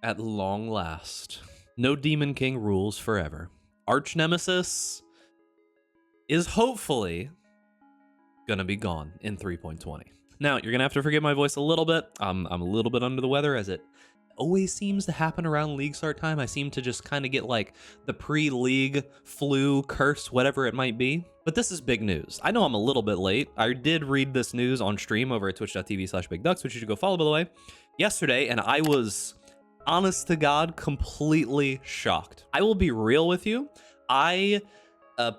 At long last. No Demon King rules forever. Archnemesis is hopefully gonna be gone in 3.20. Now, you're gonna have to forgive my voice a little bit. I'm a little bit under the weather, as it always seems to happen around league start time. I seem to just kind of get like the pre-league flu, curse, whatever it might be. But this is big news. I know I'm a little bit late. I did read this news on stream over at twitch.tv/bigducks, which you should go follow, by the way, yesterday, and I was, honest to God, completely shocked. I will be real with you. I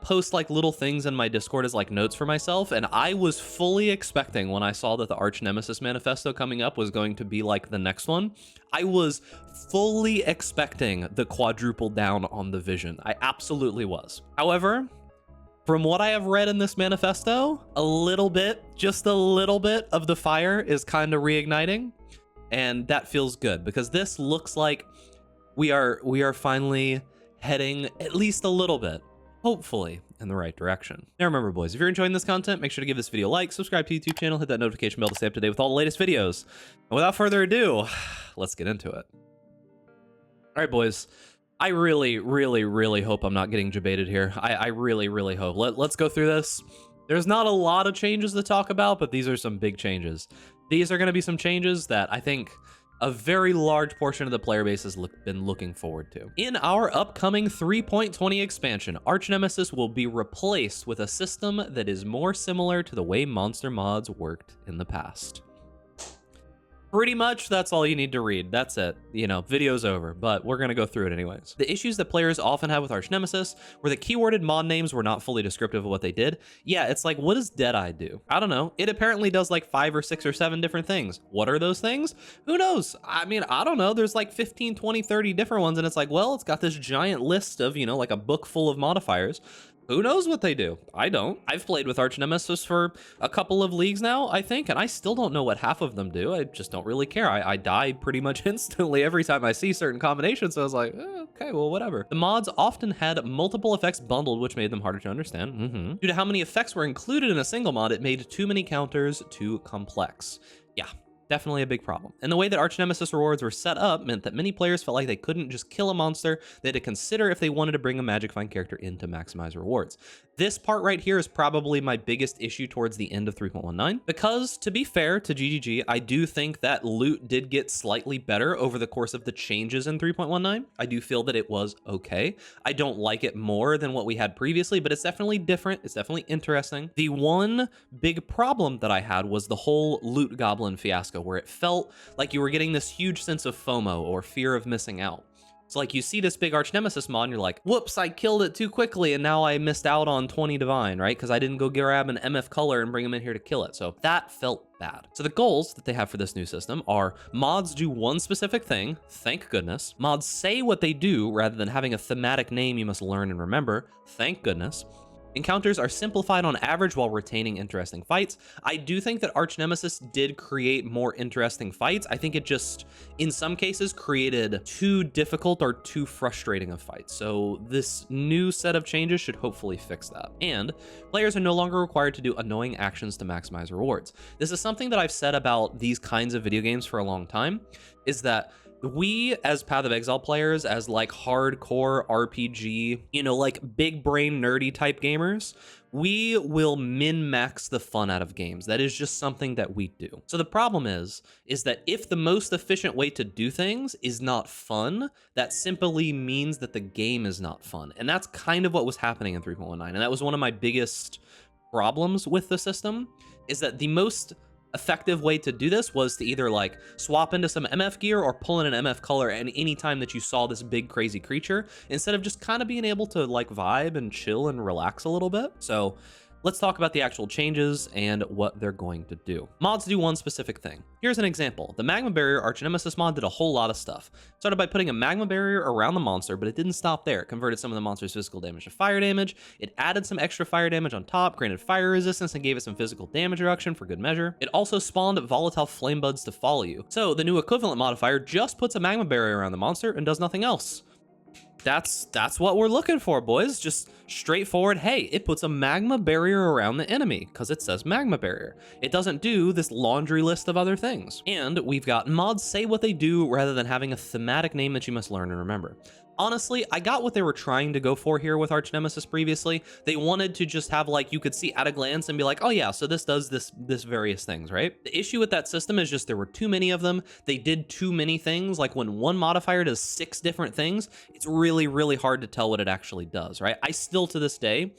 post like little things in my Discord as like notes for myself, and I was fully expecting, when I saw that the Archnemesis Manifesto coming up was going to be like the next one, I was fully expecting the quadruple down on the vision. I absolutely was. However, from what I have read in this manifesto, a little bit, just a little bit of the fire is kind of reigniting, and that feels good, because this looks like we are finally heading at least a little bit, hopefully, in the right direction. Now remember, boys, if you're enjoying this content, make sure to give this video a like, subscribe to the YouTube channel, hit that notification bell to stay up to date with all the latest videos. And without further ado, let's get into it. All right, boys, I really, really, really hope I'm not getting debated here. I really, really hope. Let's go through this. There's not a lot of changes to talk about, but these are some big changes. These are going to be some changes that I think a very large portion of the player base has been looking forward to. In our upcoming 3.20 expansion, Archnemesis will be replaced with a system that is more similar to the way monster mods worked in the past. Pretty much that's all you need to read. That's it. You know, video's over, but we're going to go through it anyways. The issues that players often have with Archnemesis were that keyworded mod names were not fully descriptive of what they did. Yeah, it's like, what does Deadeye do? I don't know. It apparently does like 5 or 6 or 7 different things. What are those things? Who knows? I mean, I don't know. There's like 15, 20, 30 different ones, and it's like, well, it's got this giant list of, you know, like a book full of modifiers. Who knows what they do? I don't. I've played with Archnemesis for a couple of leagues now, I think, and I still don't know what half of them do. I just don't really care. I die pretty much instantly every time I see certain combinations, so I was like, okay, well, whatever. The mods often had multiple effects bundled, which made them harder to understand. Due to how many effects were included in a single mod, it made too many counters too complex. Yeah. Definitely a big problem. And the way that Archnemesis rewards were set up meant that many players felt like they couldn't just kill a monster. They had to consider if they wanted to bring a Magic Find character in to maximize rewards. This part right here is probably my biggest issue towards the end of 3.19, because to be fair to GGG, I do think that loot did get slightly better over the course of the changes in 3.19. I do feel that it was okay. I don't like it more than what we had previously, but it's definitely different. It's definitely interesting. The one big problem that I had was the whole loot goblin fiasco, where it felt like you were getting this huge sense of FOMO, or fear of missing out. So like you see this big Archnemesis mod and you're like, whoops, I killed it too quickly and now I missed out on 20 divine, right? Because I didn't go grab an MF color and bring them in here to kill it. So that felt bad. So the goals that they have for this new system are: mods do one specific thing, thank goodness. Mods say what they do rather than having a thematic name you must learn and remember, thank goodness. Encounters are simplified on average while retaining interesting fights. I do think that Archnemesis did create more interesting fights. I think it just, in some cases, created too difficult or too frustrating of fights. So this new set of changes should hopefully fix that. And players are no longer required to do annoying actions to maximize rewards. This is something that I've said about these kinds of video games for a long time, is that we as Path of Exile players, as like hardcore RPG, you know, like big brain nerdy type gamers, we will min-max the fun out of games. That is just something that we do. So the problem is that if the most efficient way to do things is not fun, that simply means that the game is not fun. And that's kind of what was happening in 3.19. And that was one of my biggest problems with the system, is that the most effective way to do this was to either like swap into some MF gear or pull in an MF color at any time that you saw this big crazy creature, instead of just kind of being able to like vibe and chill and relax a little bit. So let's talk about the actual changes and what they're going to do. Mods do one specific thing. Here's an example. The Magma Barrier Archnemesis mod did a whole lot of stuff. It started by putting a Magma Barrier around the monster, but it didn't stop there. It converted some of the monster's physical damage to fire damage. It added some extra fire damage on top, granted fire resistance, and gave it some physical damage reduction for good measure. It also spawned volatile flame buds to follow you. So the new equivalent modifier just puts a Magma Barrier around the monster and does nothing else. That's what we're looking for, boys. Just straightforward. Hey, it puts a magma barrier around the enemy because it says magma barrier. It doesn't do this laundry list of other things. And we've got mods say what they do rather than having a thematic name that you must learn and remember. Honestly, I got what they were trying to go for here with Archnemesis previously. They wanted to just have, like, you could see at a glance and be like, oh yeah, so this does this various things, right? The issue with that system is just there were too many of them. They did too many things. Like when one modifier does 6 different things, it's really, really hard to tell what it actually does, right? I still to this day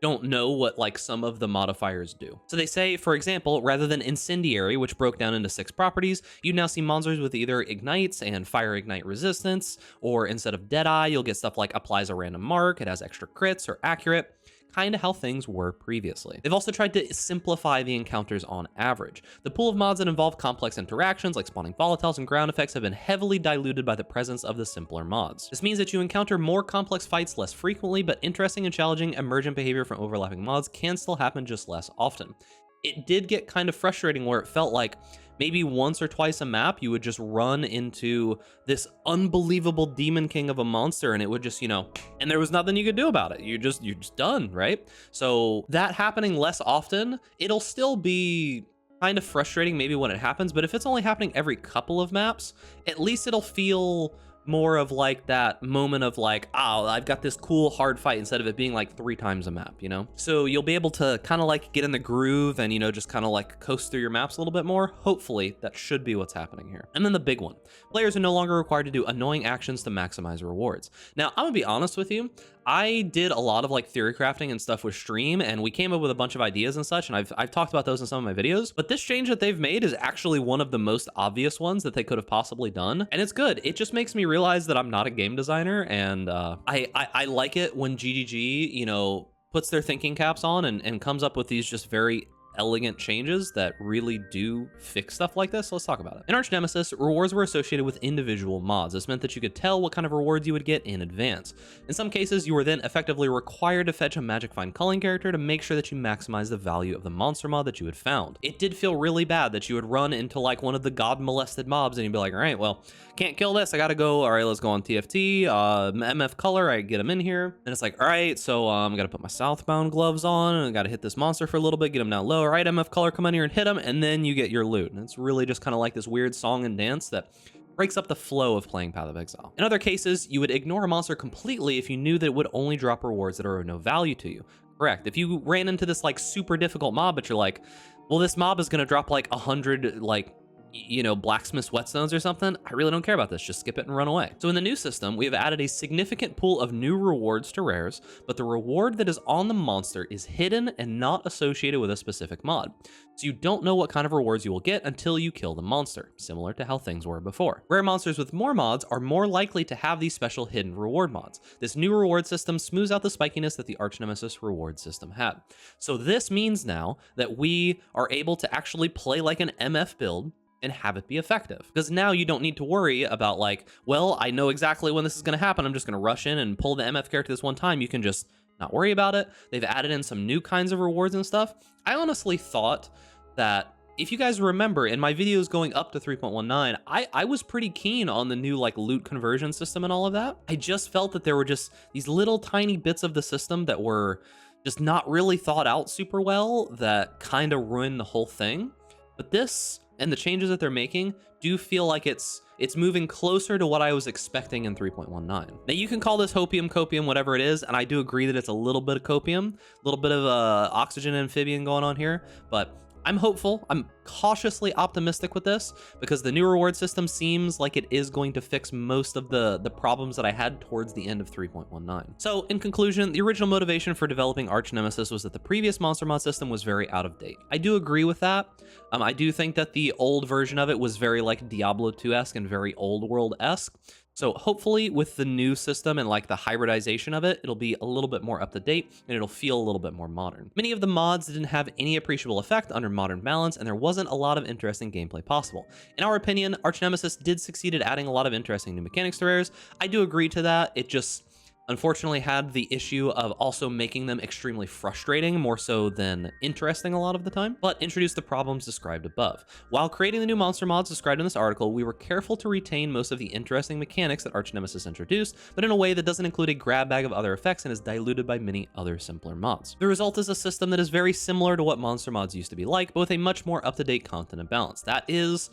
don't know what like some of the modifiers do. So they say, for example, rather than incendiary, which broke down into 6 properties, you now see monsters with either ignites and fire ignite resistance, or instead of Deadeye, you'll get stuff like applies a random mark, it has extra crits or accurate, kind of how things were previously. They've also tried to simplify the encounters on average. The pool of mods that involve complex interactions like spawning volatiles and ground effects have been heavily diluted by the presence of the simpler mods. This means that you encounter more complex fights less frequently, but interesting and challenging emergent behavior from overlapping mods can still happen just less often. It did get kind of frustrating where it felt like maybe once or twice a map, you would just run into this unbelievable demon king of a monster and it would just, you know, and there was nothing you could do about it. You're just done, right? So that happening less often, it'll still be kind of frustrating maybe when it happens, but if it's only happening every couple of maps, at least it'll feel more of like that moment of like, oh, I've got this cool hard fight instead of it being like 3 times a map, you know? So you'll be able to kind of like get in the groove and, you know, just kind of like coast through your maps a little bit more. Hopefully that should be what's happening here. And then the big one, players are no longer required to do annoying actions to maximize rewards. Now, I'm gonna be honest with you. I did a lot of like theory crafting and stuff with Stream, and we came up with a bunch of ideas and such, and I've talked about those in some of my videos, but this change that they've made is actually one of the most obvious ones that they could have possibly done, and it's good. It just makes me realize that I'm not a game designer, and I like it when GGG, you know, puts their thinking caps on and comes up with these just very elegant changes that really do fix stuff like this. So let's talk about it. In Archnemesis, rewards were associated with individual mods. This meant that you could tell what kind of rewards you would get in advance. In some cases, you were then effectively required to fetch a magic find culling character to make sure that you maximize the value of the monster mod that you had found. It did feel really bad that you would run into like one of the god molested mobs and you'd be like, all right, well, can't kill this, I gotta go. All right, let's go on TFT, MF color, I get him in here. And it's like, all right, so I gotta put my southbound gloves on and I gotta hit this monster for a little bit, get him down low. All right, MF color, come in here and hit him, and then you get your loot. And it's really just kind of like this weird song and dance that breaks up the flow of playing Path of Exile. In other cases, you would ignore a monster completely if you knew that it would only drop rewards that are of no value to you. Correct. If you ran into this like super difficult mob, but you're like, well, this mob is gonna drop like 100 like, you know, blacksmith's whetstones or something, I really don't care about this, just skip it and run away. So in the new system, we have added a significant pool of new rewards to rares, but the reward that is on the monster is hidden and not associated with a specific mod. So you don't know what kind of rewards you will get until you kill the monster, similar to how things were before. Rare monsters with more mods are more likely to have these special hidden reward mods. This new reward system smooths out the spikiness that the Archnemesis reward system had. So this means now that we are able to actually play like an MF build and have it be effective. Because now you don't need to worry about like, well, I know exactly when this is going to happen. I'm just going to rush in and pull the MF character this one time. You can just not worry about it. They've added in some new kinds of rewards and stuff. I honestly thought that if you guys remember in my videos going up to 3.19, I was pretty keen on the new like loot conversion system and all of that. I just felt that there were just these little tiny bits of the system that were just not really thought out super well that kind of ruined the whole thing. But this and the changes that they're making do feel like it's moving closer to what I was expecting in 3.19. Now you can call this hopium, copium, whatever it is, and I do agree that it's a little bit of copium, a little bit of oxygen amphibian going on here, but I'm hopeful. I'm cautiously optimistic with this because the new reward system seems like it is going to fix most of the problems that I had towards the end of 3.19. So in conclusion, the original motivation for developing Archnemesis was that the previous monster mod system was very out of date. I do agree with that. I do think that the old version of it was very like Diablo 2-esque and very old world-esque. So hopefully with the new system and like the hybridization of it, it'll be a little bit more up to date and it'll feel a little bit more modern. Many of the mods didn't have any appreciable effect under modern balance and there wasn't a lot of interesting gameplay possible. In our opinion, Archnemesis did succeed at adding a lot of interesting new mechanics to rares. I do agree to that. It just, unfortunately had the issue of also making them extremely frustrating, more so than interesting a lot of the time, but introduced the problems described above. While creating the new monster mods described in this article, we were careful to retain most of the interesting mechanics that Archnemesis introduced, but in a way that doesn't include a grab bag of other effects and is diluted by many other simpler mods. The result is a system that is very similar to what monster mods used to be like, but with a much more up-to-date content and balance. That is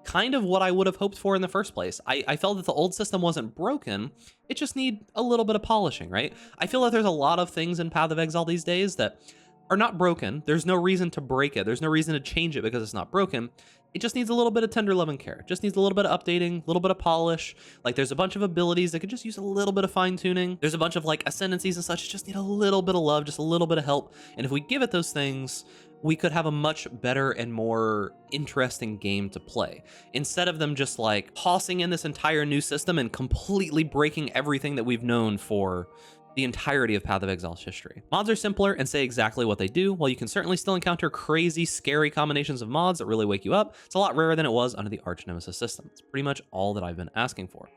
kind of what I would have hoped for in the first place. I felt that the old system wasn't broken, it just need a little bit of polishing, right? I feel like there's a lot of things in Path of Exile these days that are not broken. There's no reason to break it. There's no reason to change it because it's not broken. It just needs a little bit of tender love and care. It just needs a little bit of updating, a little bit of polish. Like there's a bunch of abilities that could just use a little bit of fine tuning. There's a bunch of like ascendancies and such. Just need a little bit of love, just a little bit of help. And if we give it those things, we could have a much better and more interesting game to play. Instead of them just like tossing in this entire new system and completely breaking everything that we've known for the entirety of Path of Exile's history. Mods are simpler and say exactly what they do. While you can certainly still encounter crazy, scary combinations of mods that really wake you up, it's a lot rarer than it was under the Archnemesis system. It's pretty much all that I've been asking for.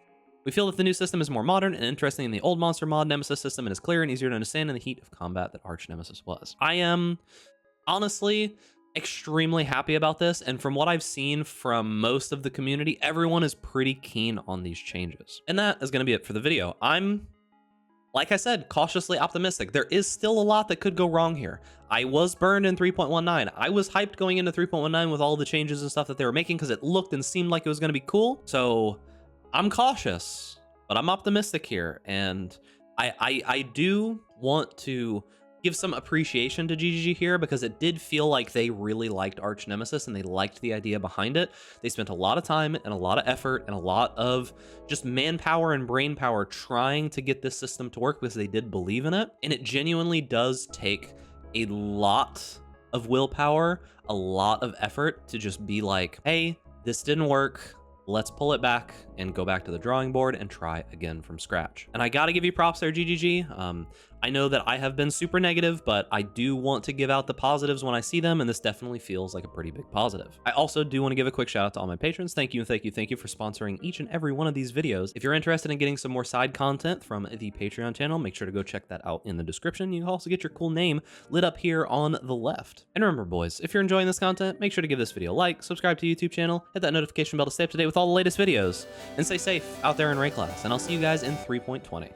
We feel that the new system is more modern and interesting than the old monster mod Nemesis system and is clearer and easier to understand in the heat of combat that Archnemesis was. I am honestly extremely happy about this, and from what I've seen from most of the community, everyone is pretty keen on these changes. And that is going to be it for the video. I'm, like I said, cautiously optimistic. There is still a lot that could go wrong here. I was burned in 3.19. I was hyped going into 3.19 with all the changes and stuff that they were making because it looked and seemed like it was going to be cool. So I'm cautious, but I'm optimistic here. And I do want to give some appreciation to GGG here because it did feel like they really liked Archnemesis and they liked the idea behind it. They spent a lot of time and a lot of effort and a lot of just manpower and brain power trying to get this system to work because they did believe in it. And it genuinely does take a lot of willpower, a lot of effort to just be like, hey, this didn't work. Let's pull it back and go back to the drawing board and try again from scratch. And I gotta give you props there, GGG. I know that I have been super negative, but I do want to give out the positives when I see them, and this definitely feels like a pretty big positive. I also do want to give a quick shout out to all my patrons. Thank you, thank you, thank you for sponsoring each and every one of these videos. If you're interested in getting some more side content from the Patreon channel, make sure to go check that out in the description. You can also get your cool name lit up here on the left. And remember, boys, if you're enjoying this content, make sure to give this video a like, subscribe to the YouTube channel, hit that notification bell to stay up to date with all the latest videos, and stay safe out there in Ray class. And I'll see you guys in 3.20.